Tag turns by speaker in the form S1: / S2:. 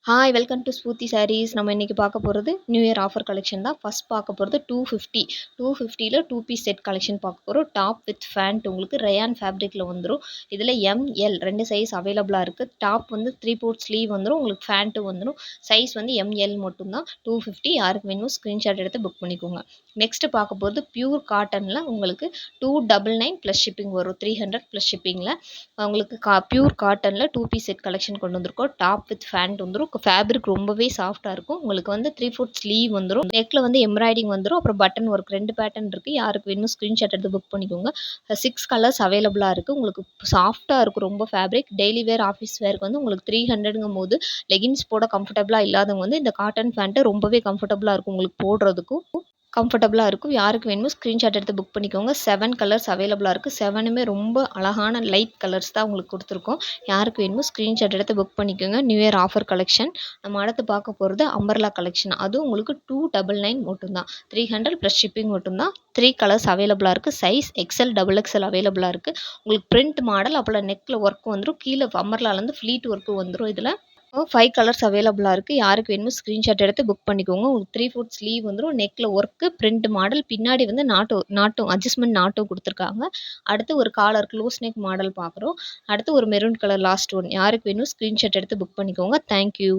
S1: Hi welcome to Spoorthi sarees. நம்ம இன்றைக்கி பார்க்க போகிறது நியூ இயர் ஆஃபர் கலெக்ஷன் தான். ஃபஸ்ட் பார்க்க போகிறது 250 டூ பீஸ் செட் கலெக்ஷன் பார்க்க போகிறோம். டாப் வித் ஃபேண்ட் உங்களுக்கு ரயான் ஃபேப்ரிக்கில் வந்துடும். இதில் எம்எல் ரெண்டு சைஸ் அவைலபிளாக இருக்குது. டாப் வந்து 3/4 ஸ்லீவ் வந்துடும், உங்களுக்கு ஃபேண்ட்டு வந்துடும். சைஸ் வந்து எம்எல் மட்டும்தான். 250 யாருக்கு வேணும் ஸ்க்ரீன்ஷாட் எடுத்து புக் பண்ணிக்கோங்க. நெக்ஸ்ட்டு பார்க்க போகிறது பியூர் காட்டனில் உங்களுக்கு 299 ப்ளஸ் ஷிப்பிங் வரும். 300 ப்ளஸ் ஷிப்பிங்கில் உங்களுக்கு பியூர் காட்டனில் 2 பீஸ் செட் கலெக்ஷன் கொண்டு வந்திருக்கோம். டாப் வித் ஃபேண்ட் வந்துடும். ஃபேப்ரிக் ரொம்பவே சாஃப்டாக இருக்கும். உங்களுக்கு வந்து 3/4 ஸ்லீவ் வந்துடும். நெக்கில் வந்து எம்ப்ராய்டிங் வந்துடும். அப்புறம் பட்டன் ஒர்க் 2 பேட்டர்ன் இருக்குது. யாருக்கு வேணும் ஸ்க்ரீன்ஷாட் எடுத்து புக் பண்ணிக்கோங்க. 6 கலர்ஸ் அவைலபிளாக இருக்குது. உங்களுக்கு சாஃப்டாக இருக்கும் ரொம்ப ஃபேப்ரிக். டெய்லி வேர் ஆஃபீஸ் வேருக்கு வந்து உங்களுக்கு 300ங்கும் போது லெகின்ஸ் போட கம்ஃபர்டபுளாக இல்லாதவங்க வந்து இந்த காட்டன் பேண்ட்டு ரொம்பவே கம்ஃபர்டபுளாக இருக்கும். உங்களுக்கு போடுறதுக்கும் கம்ஃபர்டபுளாக இருக்கும். யாருக்கு வேணுமோ ஸ்க்ரீன்ஷாட் எடுத்து புக் பண்ணிக்கோங்க. 7 கலர்ஸ் அவைலபிளாக இருக்குது. 7மே ரொம்ப அழகான லைட் கலர்ஸ் தான் உங்களுக்கு கொடுத்துருக்கோம். யாருக்கு வேணுமோ ஸ்க்ரீன்ஷாட் எடுத்து புக் பண்ணிக்கோங்க. New year offer collection. நம்ம அடுத்து பார்க்க போகிறது அம்பர்லா கலெக்ஷன். அதுவும் உங்களுக்கு 299 மட்டும்தான். 300 ப்ளஸ் ஷிப்பிங் மட்டும்தான். 3 கலர்ஸ் அவைலபிளாக இருக்குது. சைஸ் எக்ஸ்எல் XXL அவைலபிளாக இருக்குது. உங்களுக்கு பிரிண்ட் மாடல் அப்புறம் நெக்கில் ஒர்க் வந்துடும். கீழே அம்பர்லாலேருந்து ஃப்ளீட் ஒர்க்கு வந்துடும். இதில் 5 கலர்ஸ் அவைலபிளாக இருக்குது. யாருக்கு வேணுமோ ஸ்க்ரீன்ஷாட் எடுத்து புக் பண்ணிக்கோங்க. உங்களுக்கு 3/4 ஸ்லீவ் வந்துடும். நெக்கில் ஒர்க்கு பிரிண்ட் மாடல், பின்னாடி வந்து நாட்டும் அட்ஜஸ்ட்மெண்ட் நாட்டும் கொடுத்துருக்காங்க. அடுத்து ஒரு காலர் க்ளோஸ் நெக் மாடல் பார்க்குறோம். அடுத்து ஒரு மெரூன் கலர் லாஸ்ட் ஒன். யாருக்கு வேணும் ஸ்க்ரீன்ஷாட் எடுத்து புக் பண்ணிக்கோங்க. தேங்க்யூ.